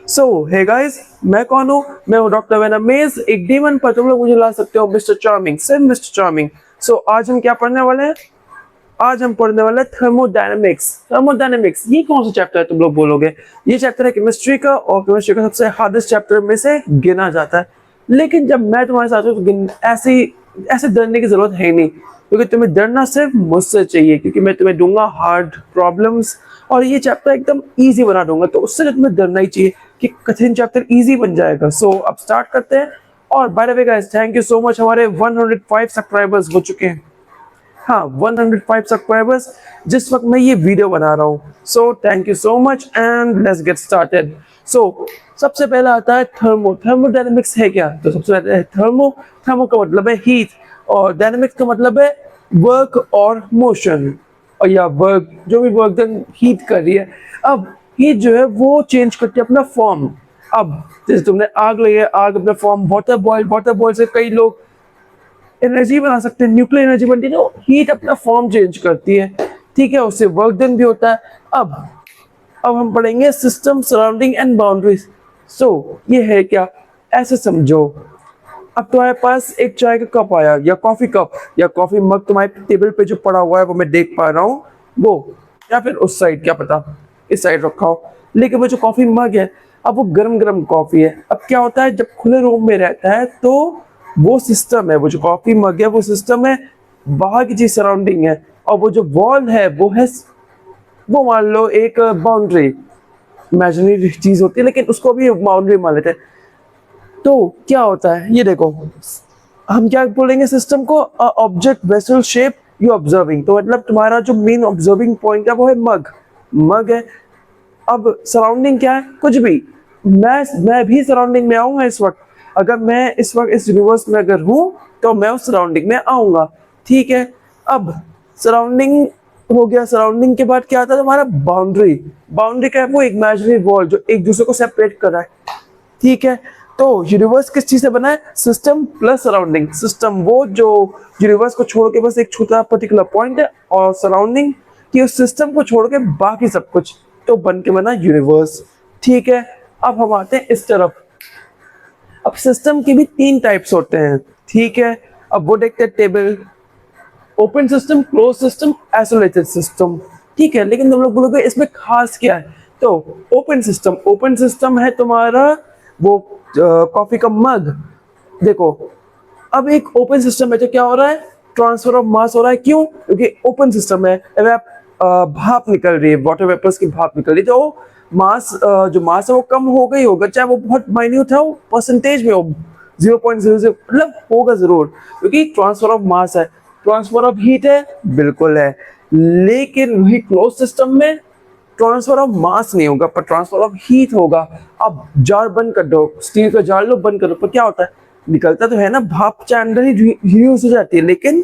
सो hey guys, मैं कौन हूँ? मैं हूँ डॉक्टर वेनामेज, एक डीमन, पर तुम लोग मुझे ला सकते हो मिस्टर चार्मिंग, सिर्फ मिस्टर चार्मिंग। सो आज हम क्या पढ़ने वाले हैं? आज हम पढ़ने वाले हैं थर्मोडायनेमिक्स। थर्मोडायनेमिक्स ये कौन सा चैप्टर है तुम लोग बोलोगे? ये चैप्टर है केमिस्ट्री का, और केमिस्ट्री का सबसे हार्डेस्ट चैप्टर में से गिना जाता है। लेकिन जब मैं तुम्हारे साथ हूँ तो ऐसे ऐसे डरने की जरूरत है नहीं, क्योंकि तुम्हें डरना सिर्फ मुझसे चाहिए, क्योंकि मैं तुम्हें दूंगा हार्ड प्रॉब्लम्स और ये चैप्टर एकदम इजी बना दूंगा। तो उससे तुम्हें डरना ही चाहिए कि कठिन चैप्टर इजी बन जाएगा। सो अब स्टार्ट करते हैं। और by the way guys, thank you so much, हमारे 105 सब्सक्राइबर्स हो चुके हैं। हाँ, 105 सब्सक्राइबर्स जिस वक्त मैं ये वीडियो बना रहा हूँ। So thank you so much and let's get started. So सबसे पहला आता है थर्मो। थर्मोडायनेमिक्स है क्या? तो सबसे पहले है थर्मो। थर्मो का मतलब है हीट, और डायनेमिक्स का मतलब है वर्क और मोशन, और या वर्क, जो भी वर्क डन हीट कर रही है। अब हीट जो है वो चेंज करती है अपना फॉर्म। अब जैसे तुमने आग लगी है, आग अपना form water boil, water boil से कई लोग एनर्जी बना सकते हैं, न्यूक्लियर एनर्जी बनती है। तो हीट अपना फॉर्म चेंज करती है, ठीक है, उससे वर्क डन भी होता है। अब हम पढ़ेंगे सिस्टम, सराउंडिंग एंड बाउंड्रीज। सो ये है क्या? ऐसे समझो, अब तुम्हारे पास एक चाय का कप आया, या कॉफी कप, या कॉफी मग तुम्हारे टेबल पे जो पड़ा हुआ है वो मैं देख पा रहा हूँ, वो, या फिर उस साइड, क्या पता इस साइड रखा हो। लेकिन वो जो कॉफी मग है, अब वो गरम गरम कॉफी है। अब क्या होता है, जब खुले रूम में रहता है तो वो सिस्टम है, वो जो कॉफी मग है वो सिस्टम है, बाहर की चीज सराउंडिंग है, और वो जो वॉल है वो है, वो मान लो एक बाउंड्री, इमेजिनरी चीज होती है लेकिन उसको भी बाउंड्री मान लेते हैं। तो क्या होता है ये देखो, हम क्या बोलेंगे सिस्टम को? Object vessel shape you observing. तो मतलब तुम्हारा जो मेन ऑब्जर्विंग पॉइंट है वो है मग, मग है। अब सराउंडिंग क्या है? कुछ भी। मैं भी सराउंडिंग में आऊंगा इस वक्त। अगर मैं इस वक्त इस यूनिवर्स में अगर हूं तो मैं उस सराउंडिंग में आऊंगा, ठीक है। अब सराउंडिंग हो गया, सराउंडिंग के बाद क्या आता है तुम्हारा? बाउंड्री। बाउंड्री क्या है? वो इमेजिनरी वॉल जो एक दूसरे को सेपरेट कर रहा है, ठीक है। तो यूनिवर्स किस चीज से बना है? System plus surrounding. सिस्टम वो जो यूनिवर्स को छोड़ के बस एक छोटा पर्टिकुलर पॉइंट है, और सराउंडिंग कि उस सिस्टम को छोड़ के बाकी सब कुछ, तो बन के बना यूनिवर्स, ठीक है। अब हम आते हैं इस तरफ। अब सिस्टम के भी तीन टाइप्स होते हैं, ठीक है। अब वो देखते हैं table, open system, close system, isolated system, ठीक है। लेकिन तुम लोग बोलोगे इसमें खास क्या है? तो ओपन सिस्टम, ओपन सिस्टम है तुम्हारा वो कॉफी का मग। देखो, अब एक ओपन सिस्टम है तो क्या हो रहा है? ट्रांसफर ऑफ मास हो रहा है। क्यों? क्योंकि ओपन सिस्टम है, भाप निकल रही है, वाटर वेपर्स की भाप निकल रही है। तो मास, जो मास है वो कम हो गई होगा, चाहे वो बहुत माइन्यूट है, वो परसेंटेज में हो 0.00, मतलब होगा जरूर, क्योंकि ट्रांसफर ऑफ मास है। ट्रांसफर ऑफ हीट है, बिल्कुल है। लेकिन वही क्लोज सिस्टम में ट्रांसफर ऑफ मास नहीं होगा, पर ट्रांसफर ऑफ हीट होगा। अब जार बंद कर दो, स्टील का जार लो, बंद कर दो, पर क्या होता है? निकलता तो है ना भाप, चाहे अंदर ही यूज हो जाती है, लेकिन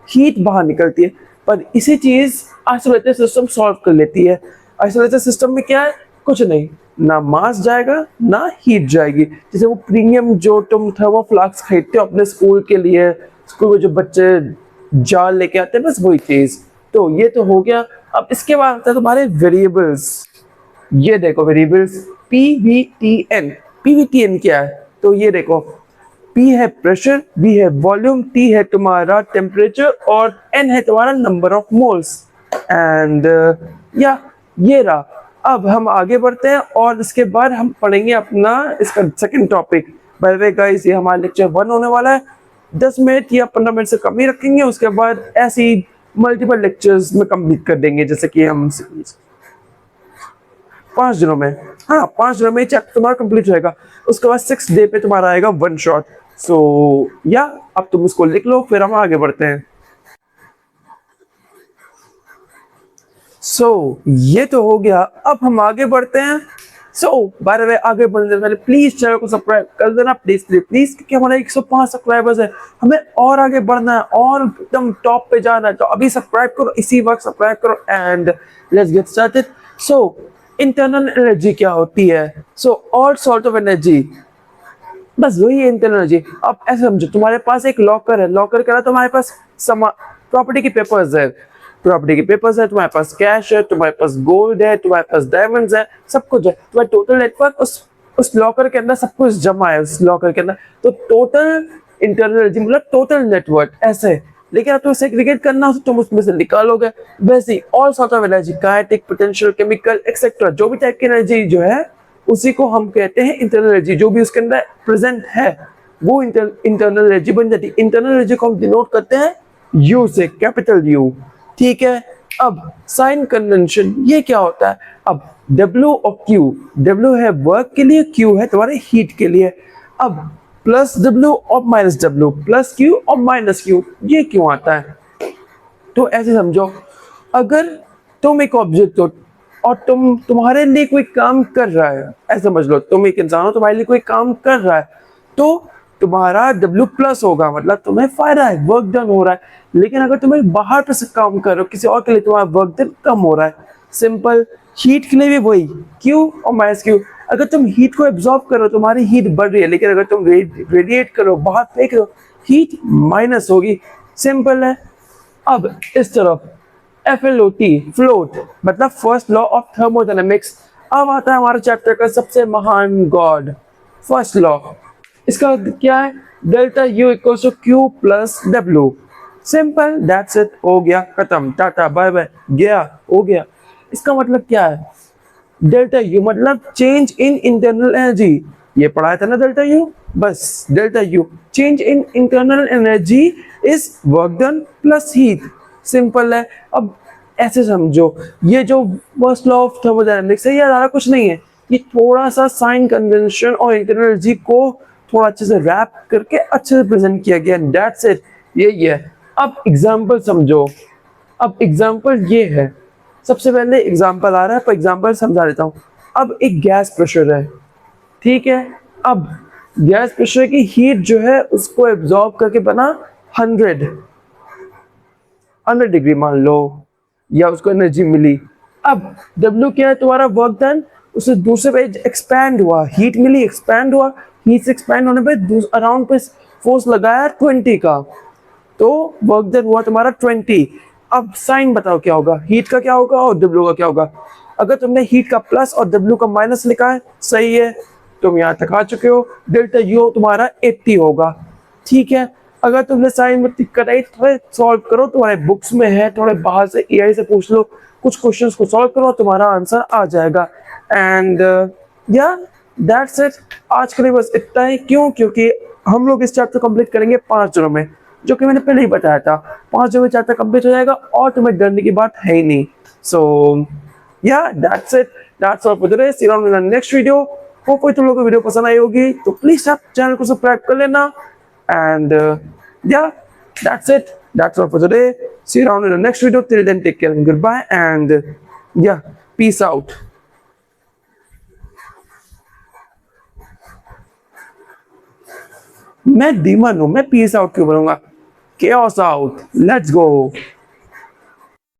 हीट बाहर निकलती है। पर इसी चीज आइसोलेटेड सिस्टम सॉल्व कर लेती है। आइसोलेटेड सिस्टम में क्या है? कुछ नहीं, ना मास जाएगा ना हीट जाएगी। जैसे वो प्रीमियम जो तुम थर्मोफ्लास्क खरीदते हो अपने स्कूल के लिए, स्कूल में जो बच्चे जार लेके आते हैं, बस वही चीज। तो ये तो हो गया। अब इसके बाद आता है तुम्हारे वेरिएबल्स। ये देखो वेरिएबल्स, PVTN। PVTN क्या है? तो ये देखो, P है प्रेशर, V है वॉल्यूम, T है तुम्हारा टेम्परेचर, और N है तुम्हारा नंबर ऑफ मोल्स। एंड या ये रहा। अब हम आगे बढ़ते हैं, और इसके बाद हम पढ़ेंगे अपना इसका second topic. By the way guys, ये हमारा लेक्चर 1 होने वाला है। 10 मिनट या 15 मिनट से कम ही रखेंगे, उसके बाद ऐसी मल्टीपल लेक्चर्स में कंप्लीट कर देंगे, जैसे कि हम 5 दिनों में, हाँ 5 दिनों में चैप्टर तुम्हारा कंप्लीट हो जाएगा। उसके बाद 6 डे पे तुम्हारा आएगा 1 शॉट। सो या अब तुम इसको लिख लो, फिर हम आगे बढ़ते हैं। ये तो हो गया, अब हम आगे बढ़ते हैं। बाय द वे, आगे बढ़ने से पहले प्लीज चैनल को सब्सक्राइब कर देना, प्लीज प्लीज प्लीज, क्योंकि हमारे 105 सब्सक्राइबर्स है, हमें और आगे बढ़ना है और एकदम टॉप पे जाना है। तो अभी सब्सक्राइब करो, इसी वक्त सब्सक्राइब करो, and let's get started. Internal energy क्या होती है? ऑल सॉर्ट ऑफ एनर्जी, बस वही है इंटरनल एनर्जी। अब ऐसे समझो, तुम्हारे पास एक लॉकर है, लॉकर करा तुम्हारे पास प्रॉपर्टी के पेपर्स है, प्रॉपर्टी के पेपर्स है, तुम्हारे पास कैश है, तुम्हारे पास गोल्ड है, तुम्हारे पास डायमंड्स है, सब कुछ है। तुम्हारा टोटल नेटवर्क उस लॉकर के अंदर सब कुछ जमा है, उस लॉकर के अंदर। तो टोटल इंटरनल एनर्जी मतलब टोटल नेटवर्क ऐसे। लेकिन अब तो सेग्रीगेट करना हो तो तुम उसमें से निकालोगे। वैसे ही all sort of energy, kinetic, potential, chemical etcetera, जो भी टाइप की एनर्जी जो है उसी को हम कहते हैं इंटरनल एनर्जी। जो भी उसके अंदर प्रेजेंट है वो इंटरनल एनर्जी बन जाती है। इंटरनल एनर्जी को हम डिनोट करते हैं यू से, कैपिटल यू। ठीक है, अब साइन कन्वेंशन ये क्या होता है? अब W और Q, W है वर्क के लिए, Q है तुम्हारे हीट के लिए। अब प्लस W और माइनस W, प्लस Q और माइनस Q, ये क्यों आता है? तो ऐसे समझो, अगर तुम एक ऑब्जेक्ट हो और तुम्हारे लिए कोई काम कर रहा है, ऐसे समझ लो तुम एक इंसान हो, तुम्हारे लिए कोई काम कर रहा है, तो तुम्हारा W प्लस होगा, मतलब तुम्हें फायदा है, वर्क डन हो रहा है। लेकिन अगर तुम्हें बाहर पे से काम कर रहे हो किसी और के लिए, तुम्हारा वर्क डन कम हो रहा है। सिंपल। हीट के लिए भी वही, Q और माइनस Q। अगर तुम हीट को एब्जॉर्ब करो तुम्हारी हीट बढ़ रही है, लेकिन अगर तुम रेडिएट करो, बाहर फेंक दो, हीट माइनस होगी। सिंपल है। अब इस तरफ FLOT, फ्लोट, मतलब फर्स्ट लॉ ऑफ थर्मोडायनेमिक्स। अब आता है हमारे चैप्टर का सबसे महान गॉड, फर्स्ट लॉ। इसका क्या है? Delta U equals to Q plus W। Simple, that's it, हो गया, खत्म, टाटा बाय बाय, गया, हो गया। इसका मतलब क्या है? डेल्टा U मतलब चेंज इन इंटरनल एनर्जी। ये पढ़ाया था ना डेल्टा U, बस delta U, change in internal energy is work done plus heat. Simple है। अब ऐसे समझो, ये जो फर्स्ट लॉ ऑफ थर्मोडायनेमिक्स है, ये ज़्यादा कुछ नहीं है, ये थोड़ा सा साइन कन्वेंशन और इंटरनल एनर्जी को थोड़ा अच्छे से रैप करके अच्छे से प्रेजेंट किया गया। दैट्स इट, यही है। अब एग्जांपल समझो। अब एग्जांपल ये है, सबसे पहले एग्जांपल आ रहा है, पर एग्जांपल समझा देता हूँ। अब एक गैस प्रेशर है, ठीक है। अब गैस प्रेशर की हीट जो है उसको एब्जॉर्ब करके बना 100 डिग्री मान लो, या उसको एनर्जी मिली। अब W क्या है? तुम्हारा वर्क डन, उसे दूसरे पे एक्सपैंड हुआ, हीट मिली, एक्सपैंड हुआ, हीट से एक्सपैंड होने पे अराउंड पे फोर्स लगाया 20 का, तो वर्क डन हुआ तुम्हारा 20। अब साइन बताओ क्या होगा? हीट का क्या होगा और W का क्या होगा? अगर तुमने हीट का प्लस और W का माइनस लिखा है, सही है, तुम यहाँ तक आ चुके हो। डेल्टा U तुम्हारा 80 होगा, ठीक है। अगर तुमने साइन में दिक्कत आई, थोड़े सॉल्व करो, तुम्हारे बुक्स में है, थोड़े बाहर से AI से पूछ लो, कुछ क्वेश्चंस को सॉल्व करो, तुम्हारा आंसर आ जाएगा। एंड या दैट्स इट, आज के लिए बस इतना ही। क्यों? क्योंकि हम लोग इस चैप्टर कंप्लीट करेंगे 5 दिनों में, जो कि मैंने पहले ही बताया था। 5 दिनों में चैप्टर कंप्लीट हो जाएगा और तुम्हें डरने की बात है ही नहीं। So yeah that's it, that's all for today. See you in the next video. Hope तुम लोगों को वीडियो पसंद आई होगी, तो प्लीज आप चैनल को सब्सक्राइब कर लेना। And yeah, that's it. That's all for today. See you around in the next video. Till then, take care and goodbye. And yeah, peace out. मैं डीमन हूं, मैं पीस आउट क्यों बोलूंगा? Chaos out. Let's go.